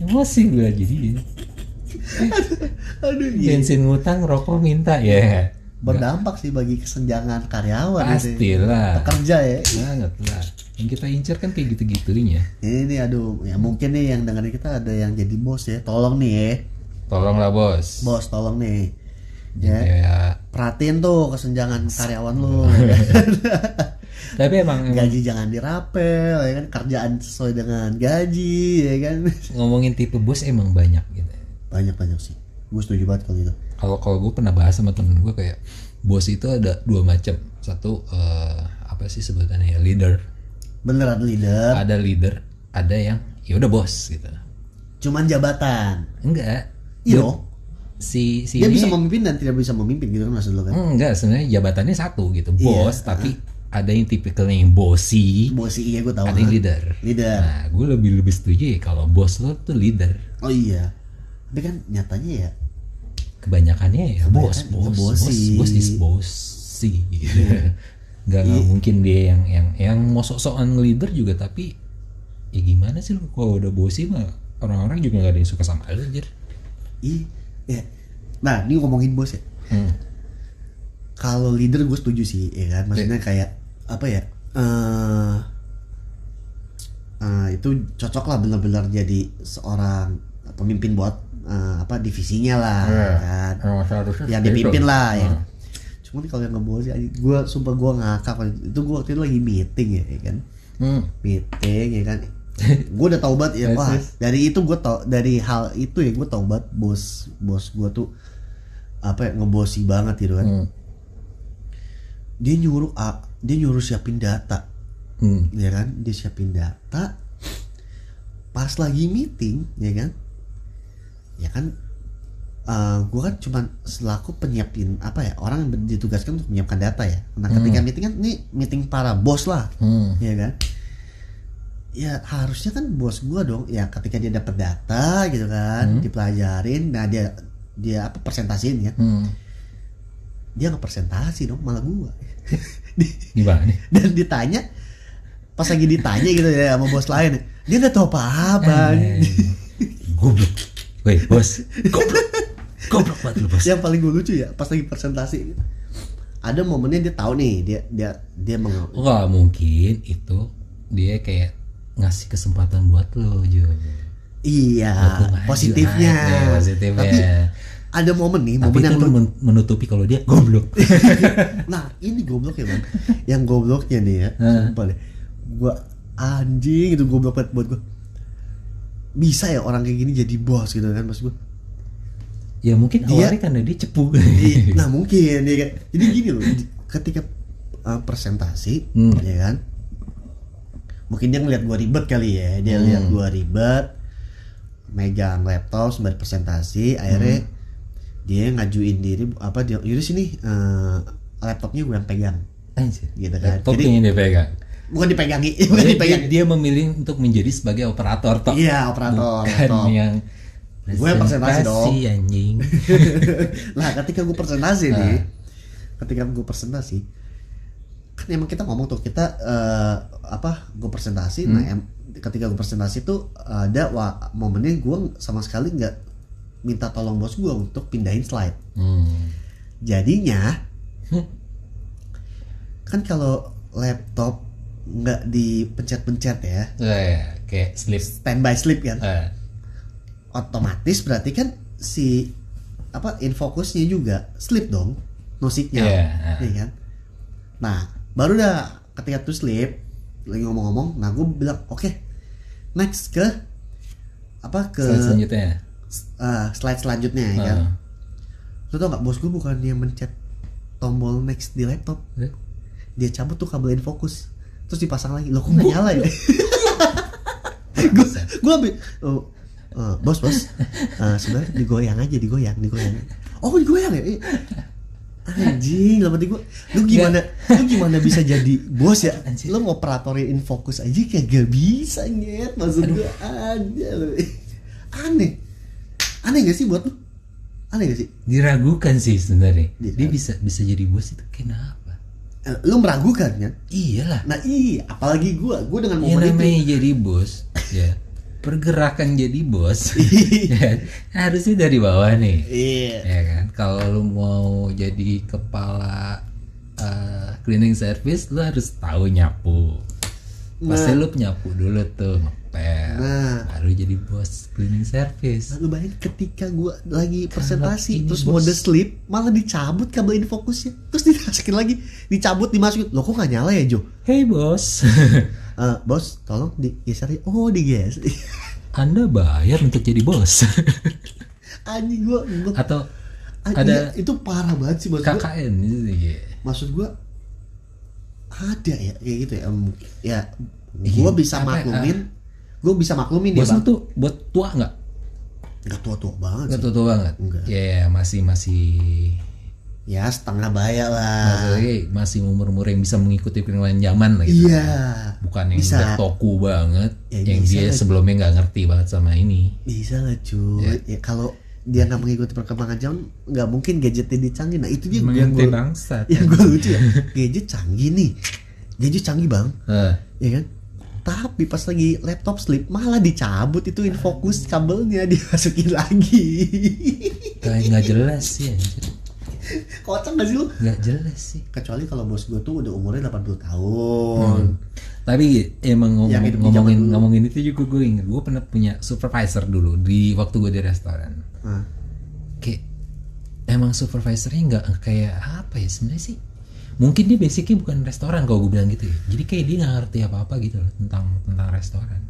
Emosi gua jadi. Aduh. Bensin ngutang, rokok minta ya. Berdampak sih bagi kesenjangan karyawan. Pastilah. Pekerja ya. Banget lah. Yang kita incer kan kayak gitu-gitunya. Ini aduh, ya mungkin nih yang dengerin kita ada yang jadi bos ya. Tolong nih ya. Tolonglah bos. Bos tolong nih. Ya. Perhatiin tuh kesenjangan karyawan lu. Tapi emang gaji jangan dirapel ya kan, kerjaan sesuai dengan gaji ya kan. Ngomongin tipe bos emang banyak gitu. Banyak sih. Gue setuju banget kalau gitu. kalau gue pernah bahas sama temen gue kayak bos itu ada dua macam. Satu apa sih sebutannya ya, leader. Beneran leader. Ada leader, ada yang ya udah bos gitu. Cuman jabatan. Enggak. Iya. Si dia bisa memimpin dan tidak bisa memimpin gitu kan maksud lo kan? Enggak, sebenarnya jabatannya satu gitu, bos, tapi ada yang tipikalnya yang bossy. Iya gue tahu. Ada yang leader. Nah, gue lebih setuju ya kalau bos lo tuh leader. Oh iya. Tapi kan nyatanya ya kebanyakannya ya bos is bossy. Nggak mungkin dia yang mau sok-sokan leader juga, tapi ya gimana sih lo kalau udah bossy mah orang-orang juga nggak ada yang suka sama lo anjir. Ya. Nah, ini ngomongin bos ya. Kalau leader gue setuju sih, ya kan. Maksudnya kayak apa ya? Itu cocok lah benar-benar jadi seorang pemimpin buat divisinya lah, kan. Yang dipimpin lah, ya. Cuman kalau yang ngebos ya, gue sumpah gue ngakak. Itu gue waktu itu lagi meeting ya kan. Meeting ya kan. Gue udah tau banget ya, wah dari itu gue tau, dari hal itu ya gue tau banget bos gue tuh apa ya, ngebosi banget gitu kan. Dia nyuruh siapin data, ya kan, dia siapin data pas lagi meeting, ya kan, gue kan cuma selaku penyiapin apa ya, orang yang ditugaskan untuk menyiapkan data ya. Nah ketika meeting kan ini meeting para bos lah, ya kan. Ya harusnya kan bos gue dong ya, ketika dia dapat data gitu kan, dipelajarin, nah dia apa presentasiin ya, dia nggak presentasi dong, malah gue gimana nih? Dan ditanya pas lagi ditanya gitu ya sama bos lain, dia nggak tahu apa-apa. Goblok, weh bos, goblok banget lu bos. Yang paling gue lucu ya pas lagi presentasi ada momennya dia tahu nih, dia nggak mungkin itu dia kayak ngasih kesempatan buat lo Jo. Iya, positifnya. Tapi ada momen yang lu menutupi kalau dia goblok. Nah, ini goblok ya, Bang. Yang gobloknya nih ya. Sumpah deh. Gua anjing itu goblok banget buat gua. Bisa ya orang kayak gini jadi bos gitu kan, maksud gua. Ya mungkin awalnya karena dia cepu. Nah, mungkin ya kan. Jadi gini loh, ketika presentasi, ya kan. Mungkin dia ngeliat gue ribet kali ya, dia lihat gue ribet, megang laptop sembari presentasi, akhirnya dia ngajuin diri apa, dia yaudah sini laptopnya gue yang pegang, gitu kan. Laptopnya dia pegang, bukan dipegangi, dia memilih untuk menjadi sebagai operator toh. Iya, operator, bukan yang gue presentasi dong. Anjing. Nah ketika gue presentasi nih, kan emang kita ngomong tuh kita gue presentasi. Nah ketika gue presentasi tuh ada momennya gue sama sekali nggak minta tolong bos gue untuk pindahin slide. Jadinya kan kalau laptop nggak dipencet-pencet ya, kayak standby sleep kan, otomatis berarti kan si infocusnya juga sleep dong, no signal, ya kan. Nah baru dah ketika tuh sleep lagi ngomong-ngomong, nah gue bilang oke, next ke slide selanjutnya, slide selanjutnya ya kan. Lo tau nggak, bos gue bukan dia mencet tombol next di laptop, dia cabut tuh kabel infocus terus dipasang lagi. Lo kok nggak nyala ya? Gue ambil bos sebenarnya digoyang. Oh digoyang ya? Anjing, lama gue. Lu gimana bisa jadi bos ya? Anjing. Lu ngoperatorin infocus aja kayak gak bisa nyet. Maksud gue ada lu. Aneh gak sih buat lu? Aneh gak sih? Diragukan sih sebenarnya. Dia bisa jadi bos itu kenapa? Lu meragukan kan? Iyalah. Nah apalagi gue dengan momen itu. Namanya jadi bos, ya. Pergerakan jadi bos ya, harusnya dari bawah nih, ya kan. Kalau lu mau jadi kepala cleaning service, lu harus tahu nyapu. Pasti lu nyapu dulu tuh, ngepel, baru jadi bos cleaning service. Lalu bayangin ketika gue lagi presentasi terus mode sleep, malah dicabut kabel infokusnya, terus dimasukin lagi, dicabut dimasukin. Lo kok nggak nyala ya Jo? Hey bos. Bos, tolong digeser. Oh, digeser. Anda bayar untuk jadi bos. Anjing gue. Atau ada itu parah banget sih maksud KKN gitu ya. Maksud gue ada ya kayak gitu ya gue bisa maklumin bos lu tuh buat tua nggak tua banget enggak. Ya masih ya setengah baya lah, maksudnya masih umur yang bisa mengikuti perkembangan zaman lah gitu. Iya, bukan yang udah toku banget ya, yang dia sebelumnya nggak ngerti banget sama ini. Bisa lah cuy ya kalau dia nggak mengikuti perkembangan zaman nggak mungkin gadgetnya dicanggih. Nah itu dia yang gue lucu ya, gadget canggih bang, ya kan, tapi pas lagi laptop sleep malah dicabut itu infocus kabelnya dimasukin lagi. Kayak nggak jelas sih anjir. Kocak gak sih lu? Nggak jelas sih. Kecuali kalau bos gue tuh udah umurnya 80 tahun. Tapi emang ngomongin itu juga gue inget. Gue pernah punya supervisor dulu di waktu gue di restoran. Kayak emang supervisornya nggak kayak apa ya sebenarnya sih? Mungkin dia basicnya bukan restoran kalau gue bilang gitu ya. Jadi kayak dia nggak ngerti apa gitu loh tentang restoran.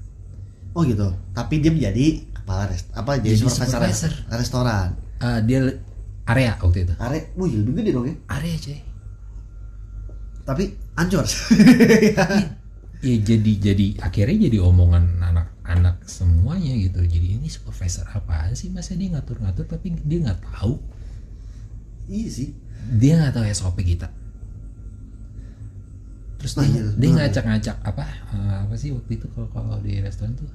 Oh gitu. Tapi dia menjadi kepala jadi supervisor restoran. Dia area waktu itu. Area, wih lebih gede dong ya? Area coy. Tapi hancur. Ya jadi akhirnya jadi omongan anak-anak semuanya gitu. Jadi ini supervisor apaan sih? Masa dia ngatur-ngatur tapi dia nggak tahu. Iya sih. Dia nggak tahu SOP kita. Terus dia ngacak-ngacak apa sih waktu itu kalau di restoran tuh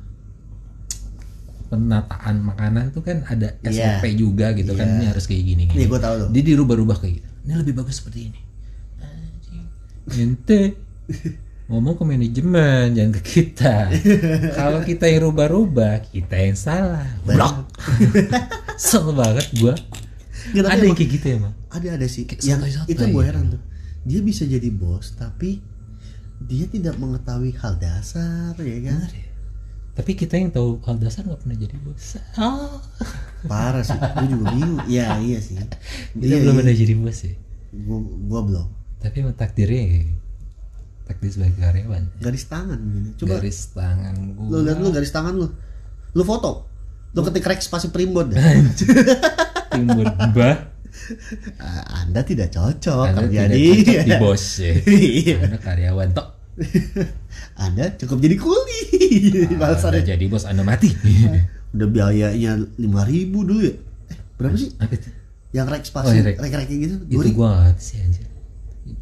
penataan makanan tuh kan ada SOP juga gitu kan, ini harus kayak gini. Nih gue tahu loh. Dia dirubah-rubah kayak gitu. Ini lebih bagus seperti ini. Ente ngomong ke manajemen jangan ke kita. Kalau kita yang rubah-rubah kita yang salah. Blok. Kesel banget gue. Ada yang kayak gitu ya Bang? Ada sih. Yang itu gue heran tuh. Dia bisa jadi bos tapi dia tidak mengetahui hal dasar ya kan. Tapi kita yang tahu hal dasar nggak pernah jadi bos. Parah sih, gue juga bingung. Iya sih. Kita belum pernah jadi bos ya. Gue belum. Tapi emang takdir sebagai karyawan. Garis tangan gitu. Coba. Garis tangan gue. Lu lihat lu garis tangan lu. Lu foto. Lu ketik rek spasi primbon. Primbon bah. Anda tidak cocok kerja di bos ya. Anda karyawan tok. Anda cukup jadi kuli. Anda jadi bos Anda mati. Udah biayanya 5.000 dulu ya. Berapa sih? Apa itu? Yang rek spasi, rek gitu. Itu gua sih anjir.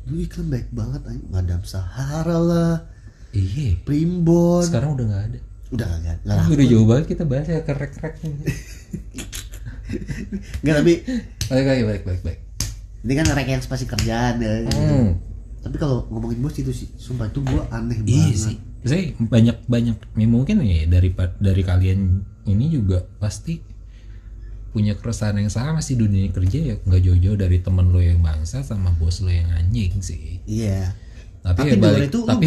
Dulu iklan baik banget anjing. Madam Sahara lah. Iya. Primbon. Sekarang udah enggak ada. Udah enggak ada. Udah jauh banget kita bahas ya ke rek-rek. Enggak tapi baik. Ini kan rek yang spasi kerjaan ya. Tapi kalau ngomongin bos itu sih, sumpah itu gua aneh banget. Iya sih. Saya banyak mungkin ya dari kalian ini juga pasti punya keresahan yang sama sih dunia kerja ya, nggak jauh-jauh dari temen lo yang bangsa sama bos lo yang anjing sih. Iya. Tapi balik teman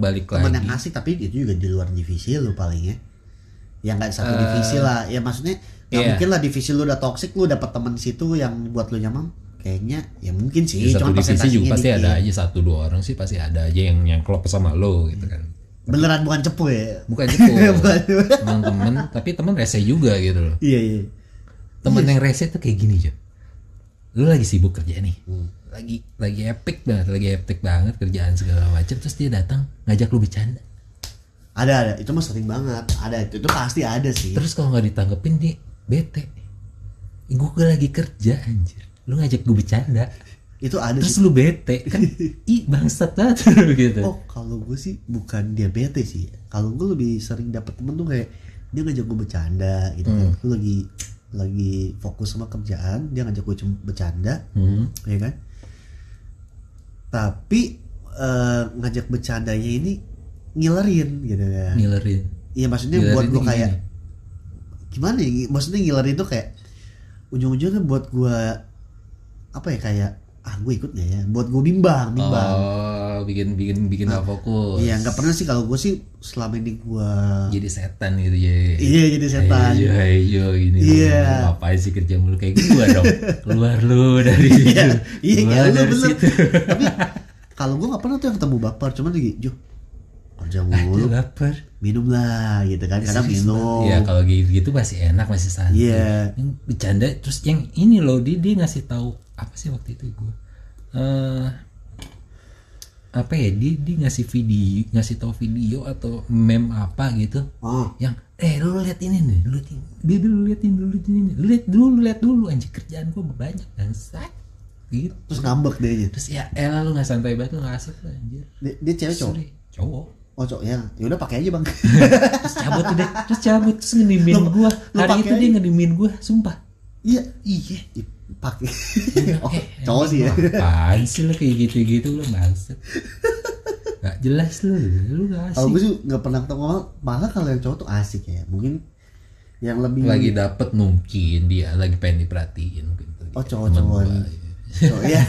lagi. yang asik tapi itu juga di luar divisi lo paling ya. Yang nggak satu divisi lah. Ya maksudnya nggak mungkin lah divisi lo udah toksik lo dapat teman situ yang buat lo nyaman. Kayaknya ya mungkin sih. Satu divisi juga pasti ada aja 1-2 orang sih pasti ada aja yang klop sama lo gitu kan. Beneran bukan cepu ya? Bukan cepu. Teman-teman tapi teman rese juga gitu loh. Iya. Temen yang rese tuh kayak gini aja. Lu lagi sibuk kerja nih. Lagi epic banget kerjaan segala macam, terus dia datang ngajak lu bercanda. Ada itu mah sering banget. Ada itu pasti ada sih. Terus kalau nggak ditanggepin dia bete. Gue lagi kerja anjir. Lu ngajak gue bercanda. Itu ada terus sih. Lu bete kan. Ih bangsat banget gitu. Oh kalau gue sih bukan dia bete sih. Kalau gue lebih sering dapet temen tuh kayak dia ngajak gue bercanda gitu. Gue lagi fokus sama kerjaan, dia ngajak gue bercanda, ya kan? Tapi ngajak bercandanya ini ngilerin gitu kan? Ngilerin. Iya maksudnya buat gue kayak gimana ya? Maksudnya ngilerin itu kayak ujung-ujungnya buat gue apa ya kayak gue ikut nggak ya? Buat gue bimbang. Oh, bikin nggak fokus. Iya nggak pernah sih kalau gue sih selama ini gue jadi setan gitu ya. Iya jadi setan. Ayo ini. Iya. Ngapain sih kerja mulu kayak gue dong? Keluar lu dari situ. Iya lu bener. Tapi kalau gue nggak pernah tuh yang ketemu baper, cuman lagi Jo kerja mulu lapar minum lah gitu kan, kadang minum ya kalau gitu masih enak, masih santai. Bercanda. Terus yang ini loh, dia ngasih tahu apa sih waktu itu gue apa ya, dia ngasih tahu video atau meme apa gitu yang lu lihat ini nih, lu lihat dulu anjir, kerjaan gue banyak bangsat gitu. Terus ngambek deh terus ya lu nggak santai banget, lu nggak asik lah anjir. Dia cewek cowok cowok ya udah pakai aja bang. terus cabut terus ngedimin gue hari itu aja. Dia ngedimin gue sumpah. Iya pakai cowok sih ya. Apaan sih lo kayak gitu lo bangsat. Gak jelas lu gak asik. Kalau gue sih nggak pernah ketemu, malah kalau yang cowok tuh asik ya, mungkin yang lebih lagi dapet, mungkin dia lagi pengen diperhatiin mungkin. Cowok ya.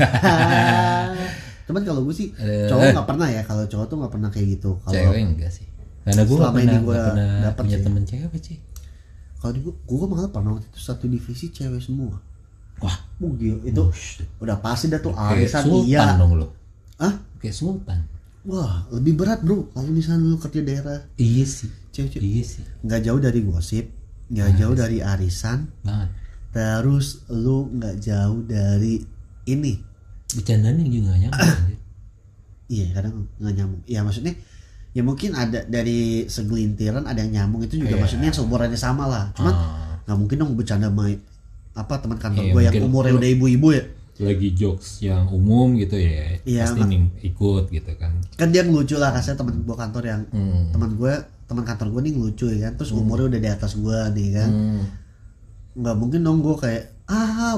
Cuman kalau gue sih cowok nggak pernah ya, kalau cowok tuh nggak pernah kayak gitu. Kalau cewek enggak sih, karena gue nggak pernah punya temen cewek sih. Kalau gue malah pernah waktu itu satu divisi cewek semua. Wah, gila itu udah pasti dah tuh arisan dia. Sultan dong lo. Kayak sultan. Wah, lebih berat bro kalau misalnya lu kerja daerah. Iya sih. Cewek. Iya sih. Nggak jauh dari gosip, nggak jauh dari arisan. Banget. Terus lu nggak jauh dari ini. Bercandaan yang juga nggak nyambung. Iya, kadang nggak nyambung. Ya maksudnya, ya mungkin ada dari segelintiran ada yang nyambung, itu juga maksudnya seumurannya sama lah. Cuman nggak mungkin dong bercanda sama teman kantor gue yang umurnya udah ibu-ibu ya. Lagi jokes yang umum gitu ya, pasti ikut gitu kan. Kan dia ngelucu lah, kasih teman gue kantor yang teman kantor gue nih ngelucu ya kan. Terus umurnya udah di atas gue nih kan. Nggak mungkin dong gue kayak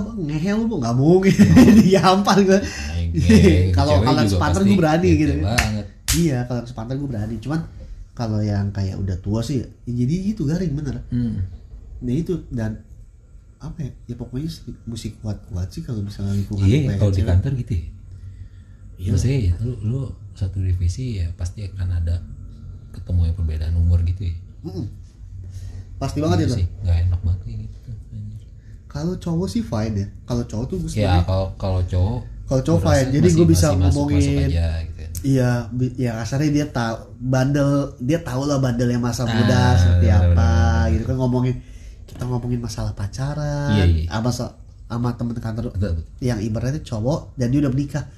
bang ngehel lu, nggak mungkin. Dihampar gue. Kalau sepantar gue berani gitu banget. Iya, kalau sepantar gue berani. Cuman kalau yang kayak udah tua sih ya jadi gitu, garing bener. Nah itu, dan apa ya pokoknya mesti kuat-kuat sih kalau misalnya lingkungan. Iya, kalau di kantor gitu ya. Iya sih, lu satu divisi ya pasti akan ada ketemu yang perbedaan umur gitu ya. Pasti banget itu. Sih, nggak enak banget kayak gitu. Kalau cowok sih fine ya. Kalau cowok tuh gue ya kalau cowok fine. Jadi gue bisa ngomongin. Aja, gitu. Iya, kasarnya dia tahu lah bandelnya masa muda seperti apa gitu kan, kita ngomongin masalah pacaran sama temen kantor yang ibaratnya cowok dan dia udah menikah,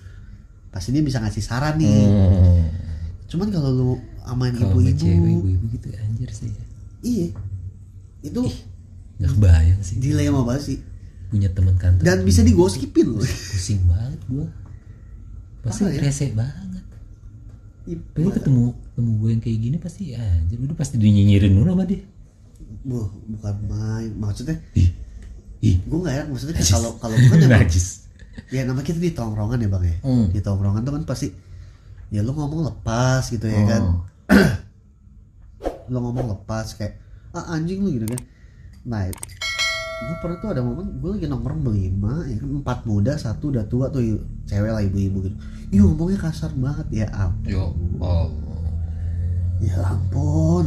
pasti dia bisa ngasih saran nih. Cuman kalau lu sama ibu-ibu gitu anjir sih. Iya, itu nggak kebayang sih, dilema banget sih punya temen kantor dan bisa digosipin loh. Pusing banget gua, pasti rese banget. Tapi ketemu gue yang kayak gini pasti anjir, udah pasti dinyinyirin dulu sama dia. Bukan main, maksudnya gue nggak ya, maksudnya kalau bukan najis ya, nama kita di tongkrongan ya bang ya. Di tongkrongan tuh kan pasti ya lu ngomong lepas gitu ya kan. Lu ngomong lepas kayak anjing lu gitu kan. Nah gue pernah tuh ada momen gue lagi nongkrong berlima ya kan, 4 muda, 1 udah tua tuh cewek lah, ibu-ibu gitu. Ngomongnya kasar banget ya ampun. Ya ampun.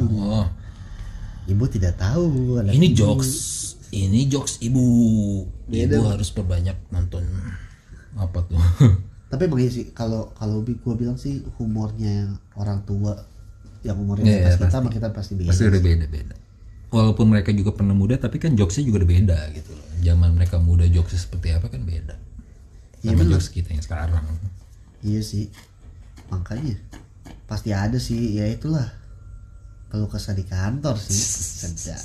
Ibu tidak tahu. Ini jokes ibu. Ibu harus perbanyak nonton apa tuh. Tapi emang iya sih, kalau gue bilang sih humornya orang tua yang umurnya kita sama kita pasti beda. Pasti udah beda. Walaupun mereka juga pernah muda, tapi kan jokesnya juga udah beda gitu loh. Zaman mereka muda jokesnya seperti apa kan beda sama jokes kita yang sekarang. Iya sih, makanya pasti ada sih, ya itulah kalau kesah di kantor sih kerja.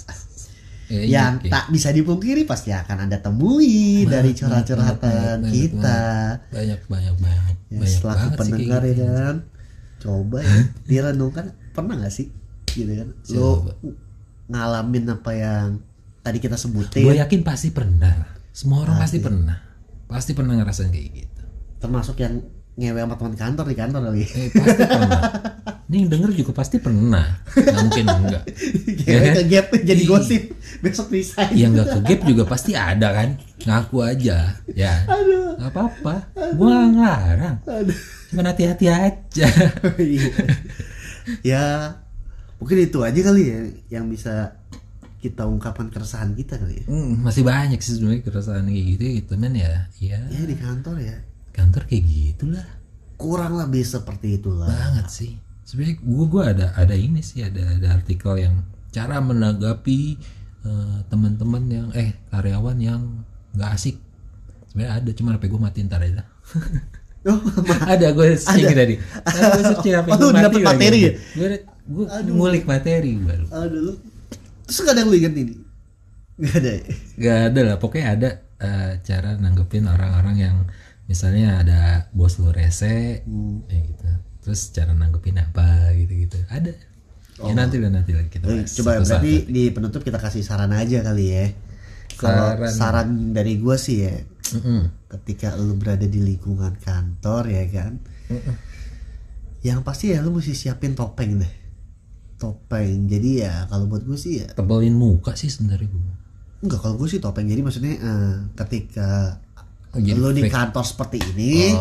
Yang tak bisa dipungkiri pasti akan Anda temui dari curhat-curhatan kita. Banyak. Ya, setelah pendengar ya kan, coba ya direnungkan, pernah nggak sih gitu kan? Lo ngalamin apa yang tadi kita sebutin? Gue yakin pasti pernah. Semua orang pasti pernah ngerasain kayak gitu. Termasuk yang ngewe sama teman kantor di kantor lagi. Pasti pernah. Ini yang denger juga pasti pernah. Nggak mungkin enggak. Ke gap jadi gosip. Besok resign. Yang nggak ke gap juga pasti ada kan. Ngaku aja. Ya. Aduh. Nggak apa-apa. Gue nggak ngelarang. Cuma hati-hati aja. Ya. Mungkin itu aja kali ya yang bisa kita ungkapkan keresahan kita kali ya. Masih banyak sih sebenarnya keresahan kayak gitu men ya. Ya di kantor ya. Kantor kayak gitulah. Kurang lebih seperti itulah. Banget sih. sebenarnya gue ada ini sih, ada artikel yang cara menanggapi teman-teman yang karyawan yang nggak asik. Sebenarnya ada, cuma HP gue matiin ntar aja. Oh, ada gue searching tadi. Gue searching HP gue mati. Dapet materi ya? Gue ngulik materi baru. Aduh, terus gak ada yang lu inget ini? Gak ada lah, pokoknya ada cara nanggepin orang-orang yang misalnya ada bos lu rese, ya gitu. Terus cara nanggepin apa gitu-gitu. Ada. Ya nanti kita bahas. Coba berarti di penutup kita kasih saran aja kali ya. Kalau saran dari gue sih ya, ketika lu berada di lingkungan kantor ya kan, yang pasti ya lu mesti siapin topeng deh. Topeng. Jadi ya kalau buat gue sih ya tebelin muka sih sebenarnya gue. Enggak, kalau gue sih topeng. Jadi maksudnya ketika lu di kantor seperti ini,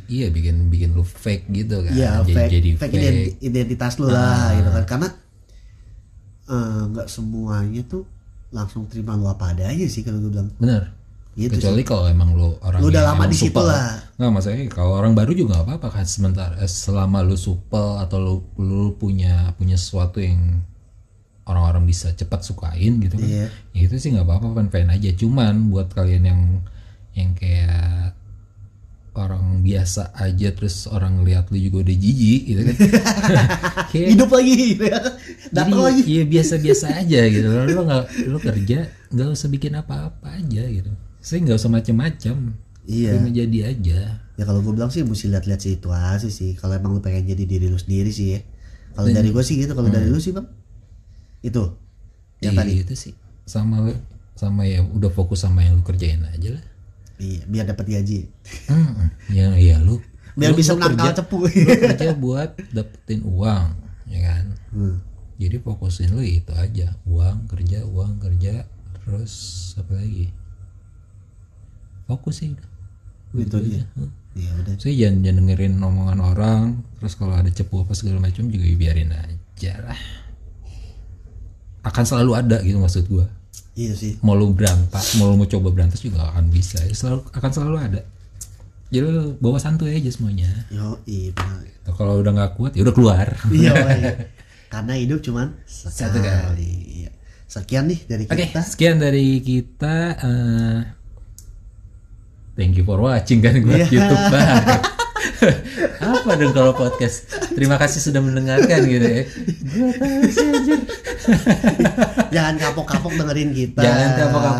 iya bikin lu fake gitu kan. Iya, fake identitas lu lah gitu kan. Karena enggak semuanya tuh langsung terima lu apa adanya sih kalau gue bilang. Benar. Gitu kecuali kalau emang lu orang lu udah lama di situ lah. Nggak, maksudnya kalau orang baru juga nggak apa-apa kan, sementara selama lu supel atau lu punya sesuatu yang orang-orang bisa cepat sukain gitu kan. Yeah. Ya itu sih nggak apa-apa, fine aja. Cuman buat kalian yang kayak orang biasa aja terus orang lihat lu juga udah jijik gitu kan. Kayak, hidup lagi. Datang lagi. Iya biasa-biasa aja gitu. Lu kerja nggak usah bikin apa-apa aja gitu. Saya nggak usah macem-macem. Iya. Cuma jadi aja. Ya kalau gue bilang sih mesti lihat-lihat situasi sih. Kalau emang lu pengen jadi diri lu sendiri sih ya. Kalau dari gue sih gitu. Kalau dari lu sih bang? Itu. Yang tadi. Itu sih. Sama ya udah fokus sama yang lu kerjain aja lah. Iya. Biar dapat gaji. Ya lu. Biar bisa menangkal cepu. Lu kerja buat dapetin uang, ya kan? Jadi fokusin lu itu aja. Uang kerja. Terus apa lagi? Fokus sih udah. Gitu aja. Iya udah. Saya jangan dengerin omongan orang. Terus kalau ada cepu apa segala macam juga biarin aja lah. Akan selalu ada gitu maksud gua. Iya sih. Mau lu berantas, mau coba berantas juga akan bisa. Akan selalu ada. Jadi lu bawa santuy aja semuanya. Yo iya. Kalau udah nggak kuat ya udah keluar. Iya. Karena hidup cuman satu kali. Sekian nih dari kita. Sekian dari kita. Thank you for watching kan gue YouTube banget. Apa dong kalau podcast? Terima kasih sudah mendengarkan gitu ya. Gue tahu sih anjir. Jangan kapok-kapok dengerin kita.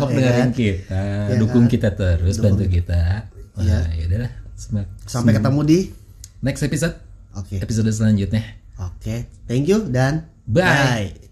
Dengerin kita. Ya, dukung kita terus, bantu kita. Nah, ya udahlah. Sampai ketemu di next episode. Oke. Episode selanjutnya. Oke. Thank you dan bye.